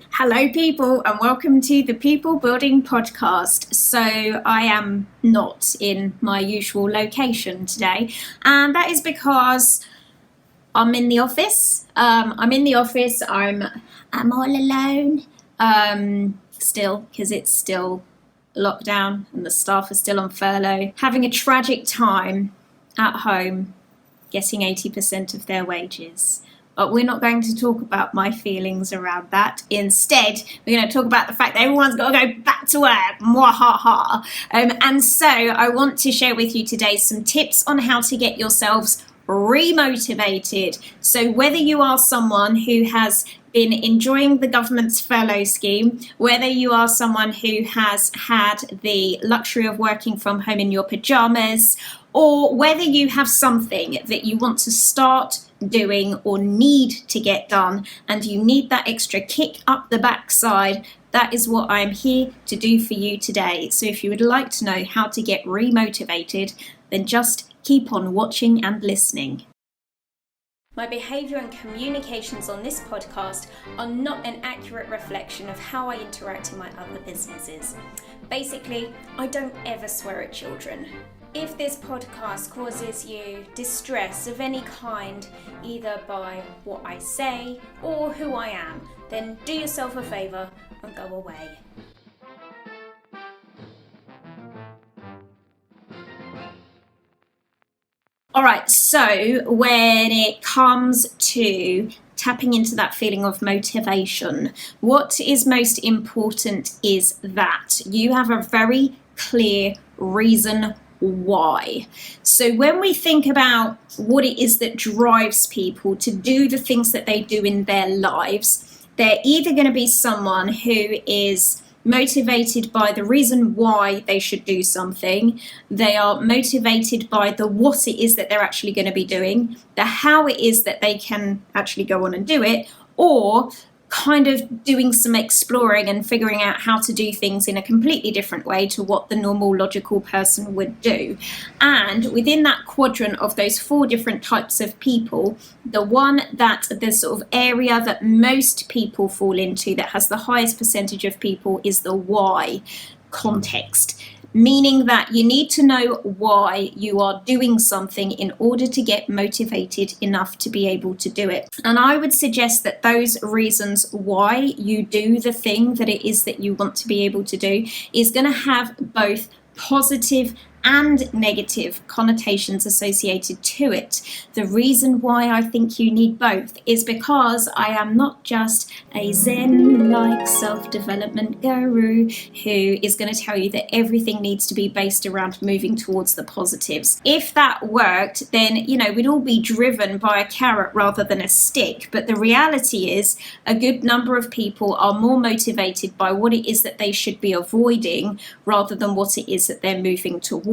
Hello, people, and welcome to the People Building Podcast. So, I am not in my usual location today, and that is because I'm in the office. I'm all alone. Still, because it's still lockdown and the staff are still on furlough, having a tragic time at home, getting 80% of their wages. But we're not going to talk about my feelings around that. Instead, we're going to talk about the fact that everyone's got to go back to work. Mwahaha. And so I want to share with you today some tips on how to get yourselves remotivated. So whether you are someone who has been enjoying the government's furlough scheme, whether you are someone who has had the luxury of working from home in your pajamas, or whether you have something that you want to start doing or need to get done and you need that extra kick up the backside, that is what I'm here to do for you today. So if you would like to know how to get remotivated, then just keep on watching and listening. My behaviour and communications on this podcast are not an accurate reflection of how I interact in my other businesses. Basically, I don't ever swear at children. If this podcast causes you distress of any kind, either by what I say or who I am, then do yourself a favour and go away. Alright, so when it comes to tapping into that feeling of motivation, what is most important is that you have a very clear reason why. So when we think about what it is that drives people to do the things that they do in their lives, they're either going to be someone who is motivated by the reason why they should do something, they are motivated by the what it is that they're actually going to be doing, the how it is that they can actually go on and do it, or kind of doing some exploring and figuring out how to do things in a completely different way to what the normal logical person would do. And within that quadrant of those four different types of people, the one that the sort of area that most people fall into, that has the highest percentage of people, is the why context. Meaning that you need to know why you are doing something in order to get motivated enough to be able to do it. And I would suggest that those reasons why you do the thing that it is that you want to be able to do is going to have both positive and negative connotations associated to it. The reason why I think you need both is because I am not just a Zen-like self-development guru who is going to tell you that everything needs to be based around moving towards the positives. If that worked, then, we'd all be driven by a carrot rather than a stick. But the reality is a good number of people are more motivated by what it is that they should be avoiding rather than what it is that they're moving towards.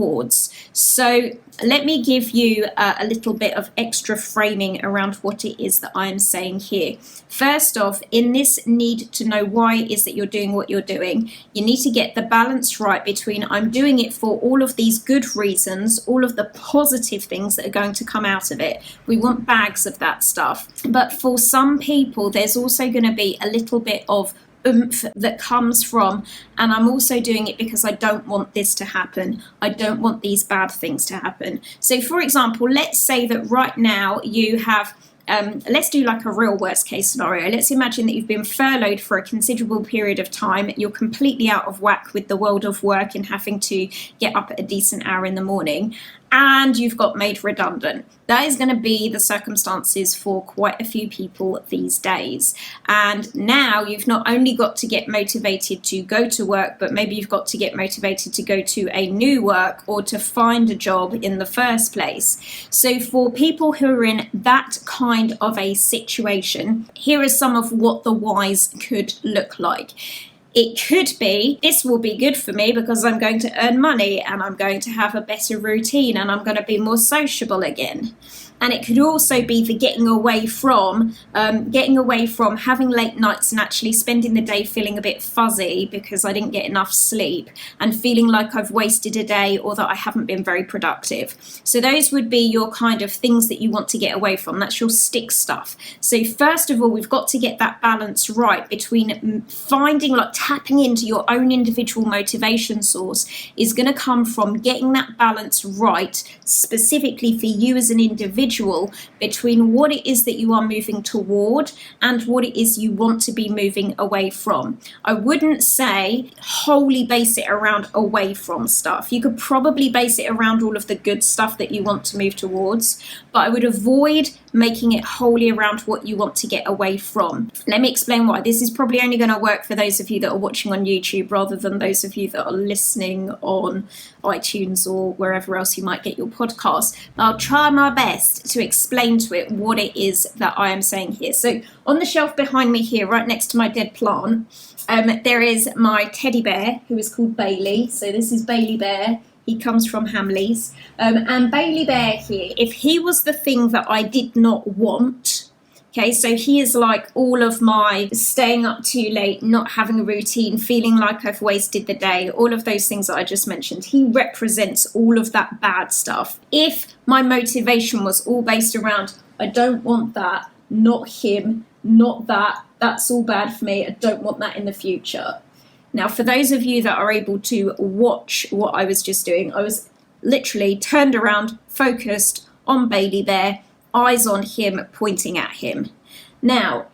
So let me give you a little bit of extra framing around what it is that I'm saying here. First off, in this need to know why it is that you're doing what you're doing, you need to get the balance right between I'm doing it for all of these good reasons, all of the positive things that are going to come out of it. We want bags of that stuff. But for some people, there's also going to be a little bit of oomph that comes from, and I'm also doing it because I don't want this to happen. I don't want these bad things to happen. So for example, let's say that right now you have let's do like a real worst case scenario. Let's imagine that you've been furloughed for a considerable period of time. You're completely out of whack with the world of work and having to get up at a decent hour in the morning, and you've got made redundant. That is going to be the circumstances for quite a few people these days. And now you've not only got to get motivated to go to work, but maybe you've got to get motivated to go to a new work or to find a job in the first place. So for people who are in that kind of a situation, here are some of what the whys could look like. It could be, this will be good for me because I'm going to earn money and I'm going to have a better routine and I'm going to be more sociable again. And it could also be the getting away from having late nights and actually spending the day feeling a bit fuzzy because I didn't get enough sleep and feeling like I've wasted a day or that I haven't been very productive. So those would be your kind of things that you want to get away from. That's your stick stuff. So first of all, we've got to get that balance right between finding, like tapping into your own individual motivation source is going to come from getting that balance right, specifically for you as an individual, between what it is that you are moving toward and what it is you want to be moving away from. I wouldn't say wholly base it around away from stuff. You could probably base it around all of the good stuff that you want to move towards, but I would avoid making it wholly around what you want to get away from. Let me explain why. This is probably only going to work for those of you that are watching on YouTube rather than those of you that are listening on iTunes or wherever else you might get your podcast. I'll try my best to explain to it what it is that I am saying here. So on the shelf behind me here, right next to my dead plant, there is my teddy bear who is called Bailey. So this is Bailey Bear. He comes from Hamleys. And Bailey Bear here, if he was the thing that I did not want, okay, so he is like all of my staying up too late, not having a routine, feeling like I've wasted the day, all of those things that I just mentioned. He represents all of that bad stuff. If my motivation was all based around, I don't want that, not him, not that, that's all bad for me, I don't want that in the future. Now, for those of you that are able to watch what I was just doing, I was literally turned around, focused on Bailey Bear, eyes on him, pointing at him. Now,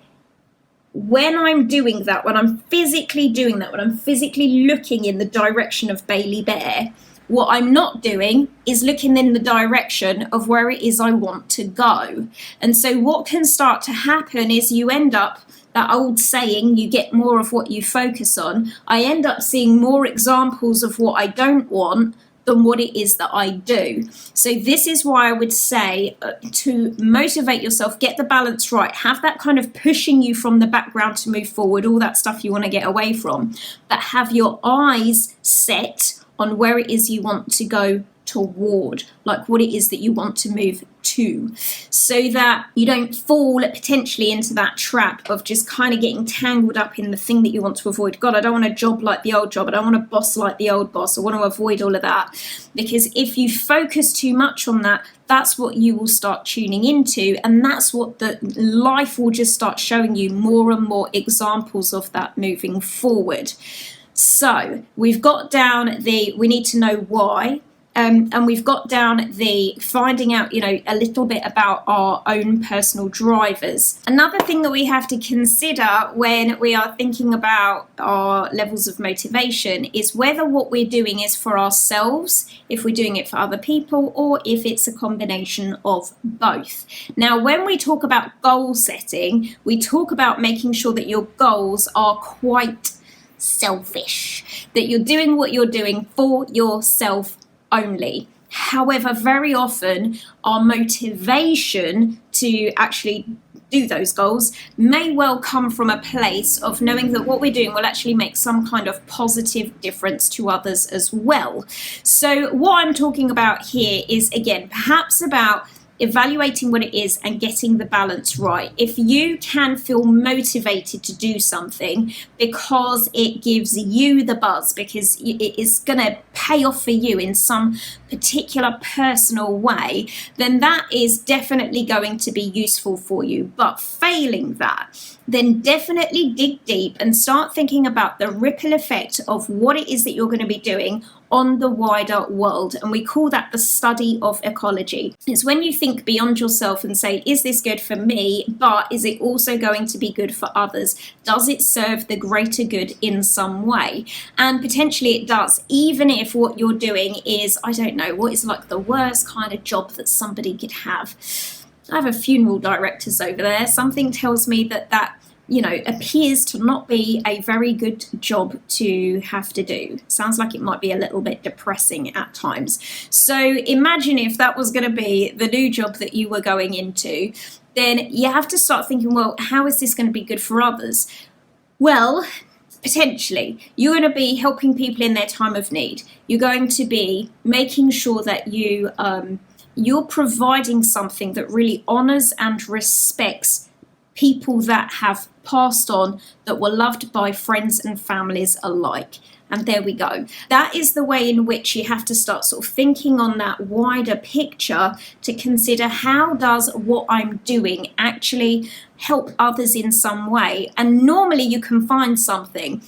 when I'm doing that, when I'm physically doing that, when I'm physically looking in the direction of Bailey Bear, what I'm not doing is looking in the direction of where it is I want to go. And so what can start to happen is you end up, that old saying, you get more of what you focus on. I end up seeing more examples of what I don't want than what it is that I do. So this is why I would say to motivate yourself, get the balance right, have that kind of pushing you from the background to move forward, all that stuff you want to get away from, but have your eyes set on where it is you want to go toward, like what it is that you want to move to, so that you don't fall potentially into that trap of just kind of getting tangled up in the thing that you want to avoid. God, I don't want a job like the old job. I don't want a boss like the old boss. I want to avoid all of that. Because if you focus too much on that, that's what you will start tuning into, and that's what the life will just start showing you more and more examples of that moving forward. So we've got down we need to know why. And we've got down the finding out, a little bit about our own personal drivers. Another thing that we have to consider when we are thinking about our levels of motivation is whether what we're doing is for ourselves, if we're doing it for other people, or if it's a combination of both. Now, when we talk about goal setting, we talk about making sure that your goals are quite selfish, that you're doing what you're doing for yourself only. However, very often our motivation to actually do those goals may well come from a place of knowing that what we're doing will actually make some kind of positive difference to others as well. So what I'm talking about here is, again, perhaps about evaluating what it is and getting the balance right. If you can feel motivated to do something because it gives you the buzz, because it is going to pay off for you in some particular personal way, then that is definitely going to be useful for you. But failing that, then definitely dig deep and start thinking about the ripple effect of what it is that you're going to be doing on the wider world. And we call that the study of ecology. It's when you think beyond yourself and say, is this good for me, but is it also going to be good for others? Does it serve the greater good in some way? And potentially it does, even if what you're doing is, I don't know, what is like the worst kind of job that somebody could have. I have a funeral directors over there. Something tells me that appears to not be a very good job to have to do. Sounds like it might be a little bit depressing at times. So imagine if that was going to be the new job that you were going into, then you have to start thinking, well, how is this going to be good for others? Well, potentially, you're going to be helping people in their time of need. You're going to be making sure that you you're providing something that really honors and respects people that have passed on, that were loved by friends and families alike. And there we go. That is the way in which you have to start sort of thinking on that wider picture to consider, how does what I'm doing actually help others in some way? And normally you can find something.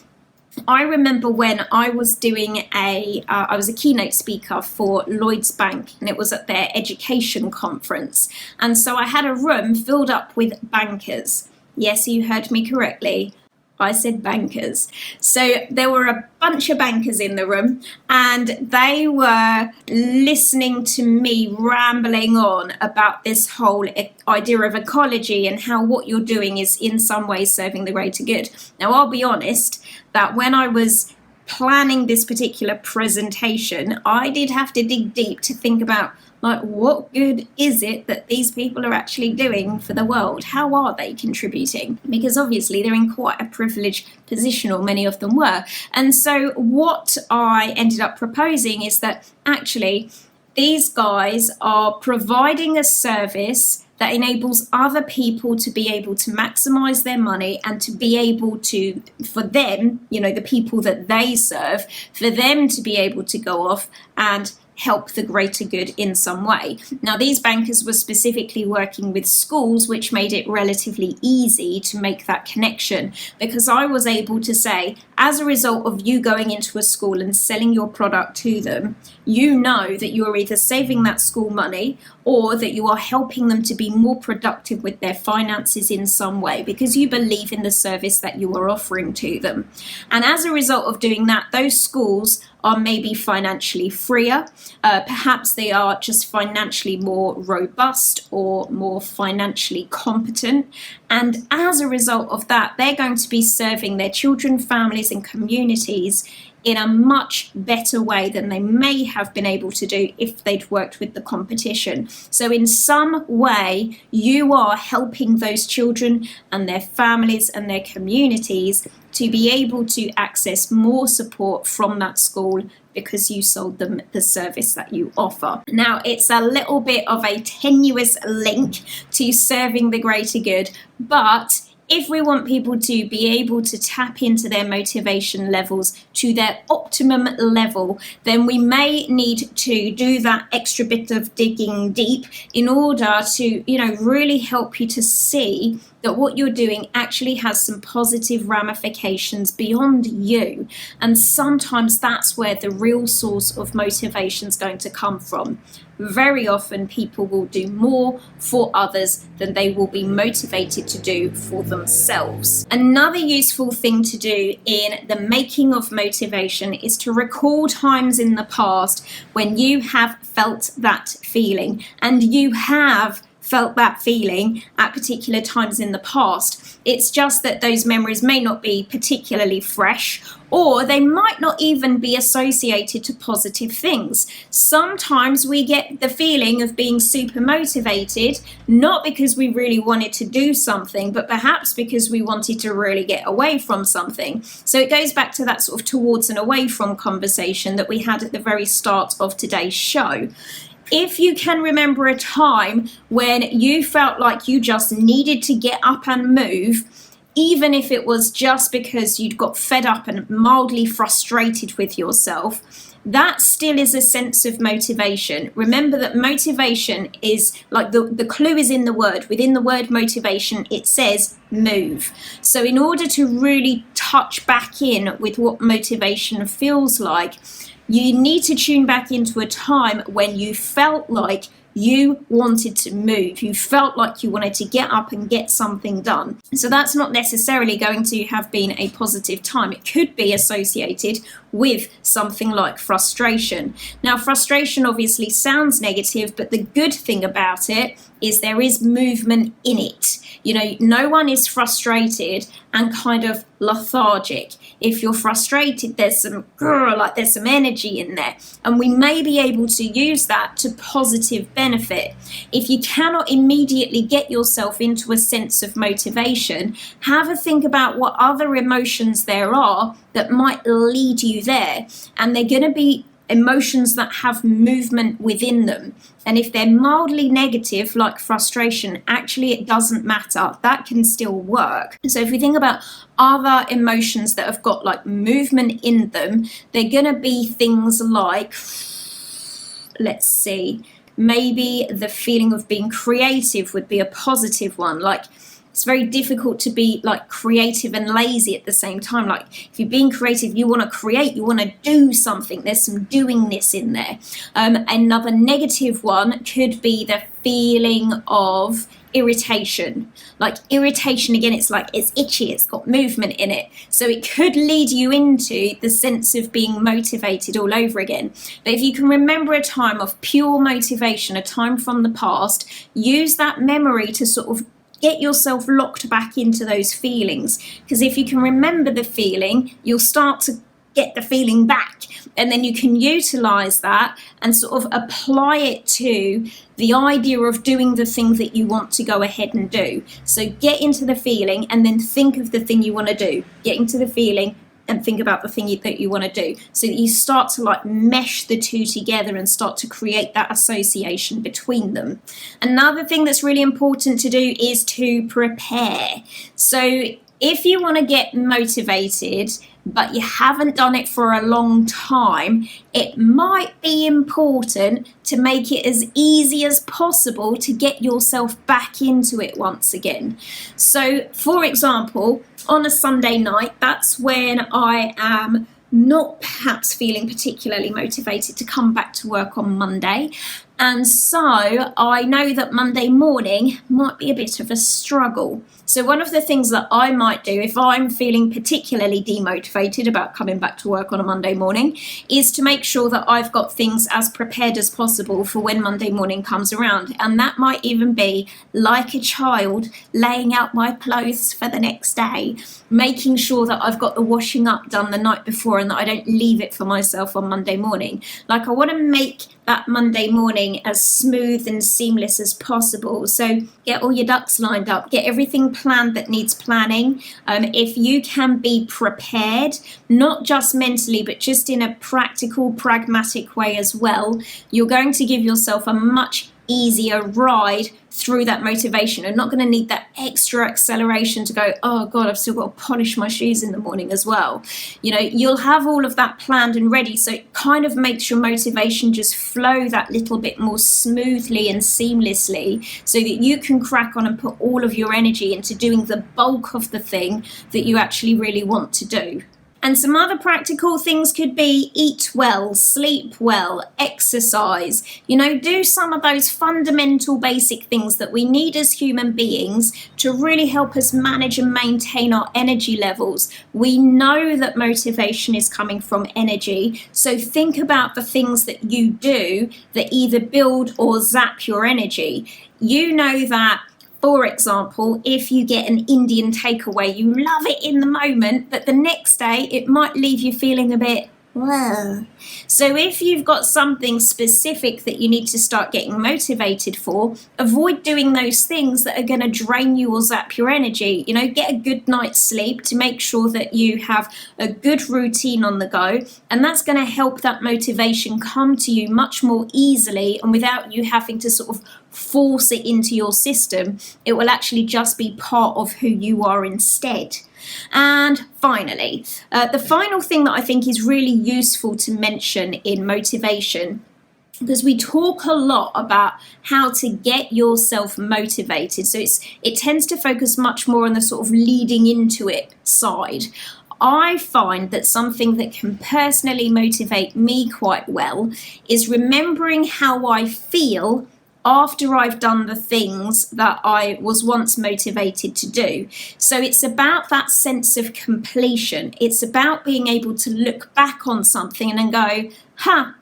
I remember when I was doing I was a keynote speaker for Lloyds Bank, and it was at their education conference. And so I had a room filled up with bankers. Yes, you heard me correctly. I said bankers. So there were a bunch of bankers in the room, and they were listening to me rambling on about this whole idea of ecology and how what you're doing is in some ways serving the greater good. Now, I'll be honest that when I was planning this particular presentation, I did have to dig deep to think about, like, what good is it that these people are actually doing for the world? How are they contributing? Because obviously they're in quite a privileged position, or many of them were. And so what I ended up proposing is that actually these guys are providing a service that enables other people to be able to maximize their money, and to be able to, for them, the people that they serve, for them to be able to go off and help the greater good in some way. Now, these bankers were specifically working with schools, which made it relatively easy to make that connection, because I was able to say, as a result of you going into a school and selling your product to them, you know that you are either saving that school money, or that you are helping them to be more productive with their finances in some way, because you believe in the service that you are offering to them. And as a result of doing that, those schools are maybe financially freer, perhaps they are just financially more robust or more financially competent, and as a result of that, they're going to be serving their children, families and communities in a much better way than they may have been able to do if they'd worked with the competition. So in some way, you are helping those children and their families and their communities to be able to access more support from that school, because you sold them the service that you offer. Now, it's a little bit of a tenuous link to serving the greater good, but if we want people to be able to tap into their motivation levels to their optimum level, then we may need to do that extra bit of digging deep in order to, really help you to see that what you're doing actually has some positive ramifications beyond you. And sometimes that's where the real source of motivation is going to come from. Very often people will do more for others than they will be motivated to do for themselves. Another useful thing to do in the making of motivation is to recall times in the past when you have felt that feeling, and you have felt that feeling at particular times in the past. It's just that those memories may not be particularly fresh, or they might not even be associated to positive things. Sometimes we get the feeling of being super motivated, not because we really wanted to do something, but perhaps because we wanted to really get away from something. So it goes back to that sort of towards and away from conversation that we had at the very start of today's show. If you can remember a time when you felt like you just needed to get up and move, even if it was just because you'd got fed up and mildly frustrated with yourself, that still is a sense of motivation. Remember that motivation is like the clue is in the word. Within the word motivation, it says move. So in order to really touch back in with what motivation feels like, you need to tune back into a time when you felt like you wanted to move. You felt like you wanted to get up and get something done. So that's not necessarily going to have been a positive time. It could be associated with something like frustration. Now, frustration obviously sounds negative, but the good thing about it is there is movement in it. No one is frustrated and kind of lethargic. If you're frustrated, there's some energy in there, and we may be able to use that to positive benefit. If you cannot immediately get yourself into a sense of motivation, have a think about what other emotions there are that might lead you there, and they're going to be emotions that have movement within them. And if they're mildly negative, like frustration, actually it doesn't matter. That can still work. So if we think about other emotions that have got like movement in them, they're going to be things like, let's see, maybe the feeling of being creative would be a positive one. Like, it's very difficult to be like creative and lazy at the same time. Like, if you're being creative, you want to create, you want to do something. There's some doingness in there. Another negative one could be the feeling of irritation. Like irritation, again, it's like it's itchy, it's got movement in it. So it could lead you into the sense of being motivated all over again. But if you can remember a time of pure motivation, a time from the past, use that memory to sort of get yourself locked back into those feelings. Because if you can remember the feeling, you'll start to get the feeling back, and then you can utilize that and sort of apply it to the idea of doing the thing that you want to go ahead and do. So get into the feeling and then think of the thing you want to do. Get into the feeling and think about the thing that you want to do, so that you start to like mesh the two together and start to create that association between them. Another thing that's really important to do is to prepare. So if you want to get motivated but you haven't done it for a long time, it might be important to make it as easy as possible to get yourself back into it once again. So, for example, on a Sunday night, that's when I am not perhaps feeling particularly motivated to come back to work on Monday. And so I know that Monday morning might be a bit of a struggle. So one of the things that I might do if I'm feeling particularly demotivated about coming back to work on a Monday morning is to make sure that I've got things as prepared as possible for when Monday morning comes around. And that might even be like a child, laying out my clothes for the next day, making sure that I've got the washing up done the night before and that I don't leave it for myself on Monday morning. Like, I want to make that Monday morning as smooth and seamless as possible. So get all your ducks lined up, get everything planned that needs planning. If you can be prepared, not just mentally, but just in a practical, pragmatic way as well, you're going to give yourself a much easier ride through that motivation, and not going to need that extra acceleration to go, oh God, I've still got to polish my shoes in the morning as well. You know, you'll have all of that planned and ready, so it kind of makes your motivation just flow that little bit more smoothly and seamlessly, so that you can crack on and put all of your energy into doing the bulk of the thing that you actually really want to do. And some other practical things could be eat well, sleep well, exercise, you know, do some of those fundamental basic things that we need as human beings to really help us manage and maintain our energy levels. We know that motivation is coming from energy, so think about the things that you do that either build or zap your energy. You know that, for example, if you get an Indian takeaway, you love it in the moment, but the next day it might leave you feeling a bit, well. So if you've got something specific that you need to start getting motivated for, avoid doing those things that are going to drain you or zap your energy. You know, get a good night's sleep to make sure that you have a good routine on the go, and that's going to help that motivation come to you much more easily and without you having to sort of force it into your system. It will actually just be part of who you are instead. And finally, the final thing that I think is really useful to mention in motivation, because we talk a lot about how to get yourself motivated, so it tends to focus much more on the sort of leading into it side. I find that something that can personally motivate me quite well is remembering how I feel after I've done the things that I was once motivated to do. So it's about that sense of completion. It's about being able to look back on something and then go,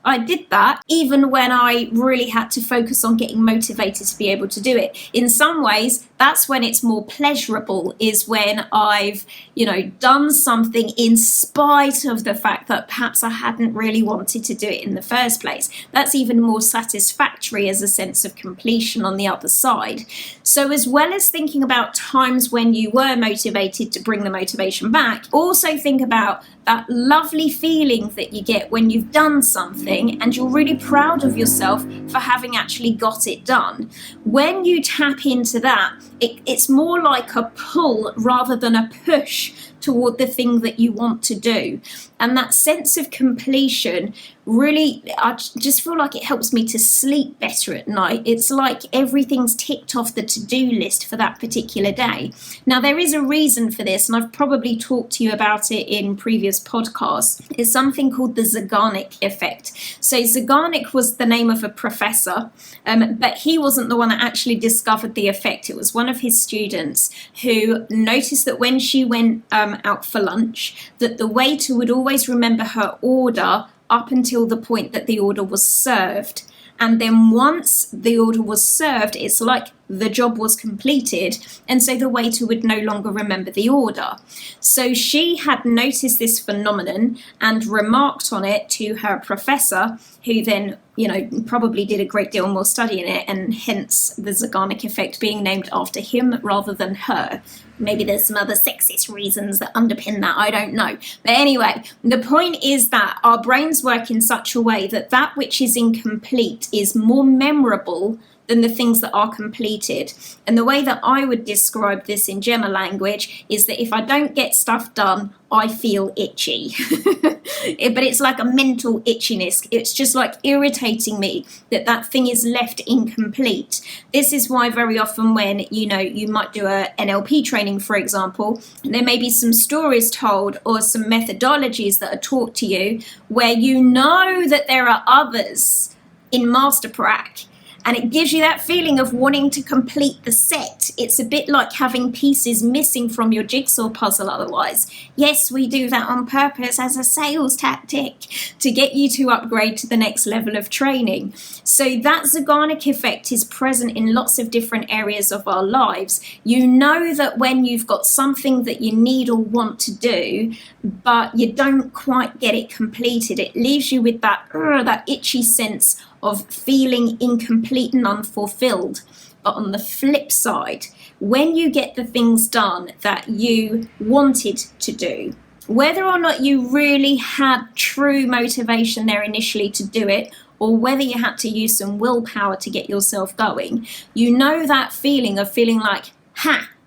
I did that, even when I really had to focus on getting motivated to be able to do it. In some ways, That's when it's more pleasurable, is when I've, done something in spite of the fact that perhaps I hadn't really wanted to do it in the first place. That's even more satisfactory as a sense of completion on the other side. So as well as thinking about times when you were motivated to bring the motivation back, also think about that lovely feeling that you get when you've done something and you're really proud of yourself for having actually got it done. When you tap into that, it's more like a pull rather than a push toward the thing that you want to do. And that sense of completion really, I just feel like it helps me to sleep better at night. It's like everything's ticked off the to-do list for that particular day. Now, there is a reason for this, and I've probably talked to you about it in previous podcasts. It's something called the Zeigarnik effect. So Zeigarnik was the name of a professor, but he wasn't the one that actually discovered the effect. It was one of his students who noticed that when she went out for lunch, that the waiter would always remember her order up until the point that the order was served. And then once the order was served, it's like the job was completed, and so the waiter would no longer remember the order. So she had noticed this phenomenon and remarked on it to her professor, who then, probably did a great deal more study in it, and hence the Zeigarnik effect being named after him rather than her. Maybe there's some other sexist reasons that underpin that, I don't know. But anyway, the point is that our brains work in such a way that that which is incomplete is more memorable than the things that are completed. And the way that I would describe this in Gemma language is that if I don't get stuff done, I feel itchy. But it's like a mental itchiness. It's just like irritating me that that thing is left incomplete. This is why very often when, you might do a NLP training, for example, there may be some stories told or some methodologies that are taught to you where you know that there are others in master prac, and it gives you that feeling of wanting to complete the set. It's a bit like having pieces missing from your jigsaw puzzle otherwise. Yes, we do that on purpose as a sales tactic to get you to upgrade to the next level of training. So that Zeigarnik effect is present in lots of different areas of our lives. You know that when you've got something that you need or want to do, but you don't quite get it completed, it leaves you with that itchy sense of feeling incomplete and unfulfilled. But on the flip side, when you get the things done that you wanted to do, whether or not you really had true motivation there initially to do it, or whether you had to use some willpower to get yourself going, you know that feeling of feeling like,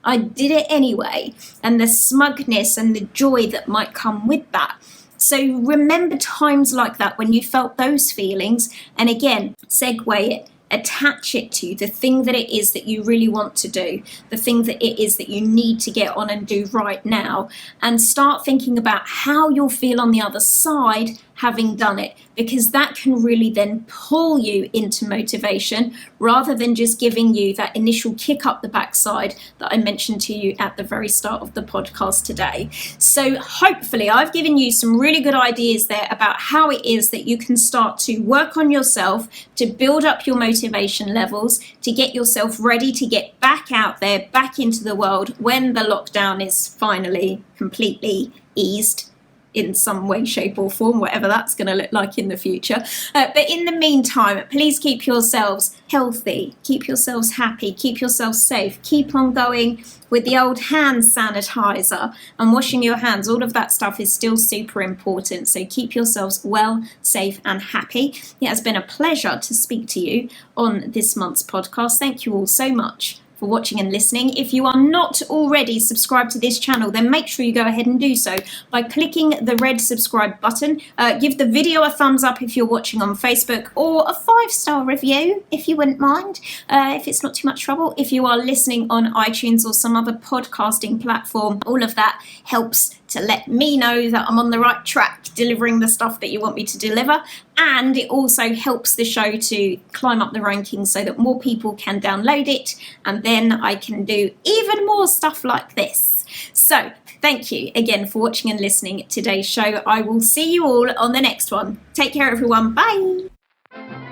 I did it anyway, and the smugness and the joy that might come with that. So remember times like that when you felt those feelings, and again, segue it, attach it to the thing that it is that you really want to do, the thing that it is that you need to get on and do right now, and start thinking about how you'll feel on the other side having done it, because that can really then pull you into motivation rather than just giving you that initial kick up the backside that I mentioned to you at the very start of the podcast today. So hopefully I've given you some really good ideas there about how it is that you can start to work on yourself, to build up your motivation levels, to get yourself ready to get back out there, back into the world when the lockdown is finally completely eased in some way, shape or form, whatever that's going to look like in the future. But in the meantime, please keep yourselves healthy, keep yourselves happy, keep yourselves safe, keep on going with the old hand sanitizer and washing your hands. All of that stuff is still super important. So keep yourselves well, safe and happy. It has been a pleasure to speak to you on this month's podcast. Thank you all so much for watching and listening. If you are not already subscribed to this channel, then make sure you go ahead and do so by clicking the red subscribe button. Give the video a thumbs up if you're watching on Facebook, or a 5-star review if you wouldn't mind, if it's not too much trouble. If you are listening on iTunes or some other podcasting platform, all of that helps to let me know that I'm on the right track, delivering the stuff that you want me to deliver. And it also helps the show to climb up the rankings so that more people can download it, and then I can do even more stuff like this. So thank you again for watching and listening to today's show. I will see you all on the next one. Take care, everyone. Bye.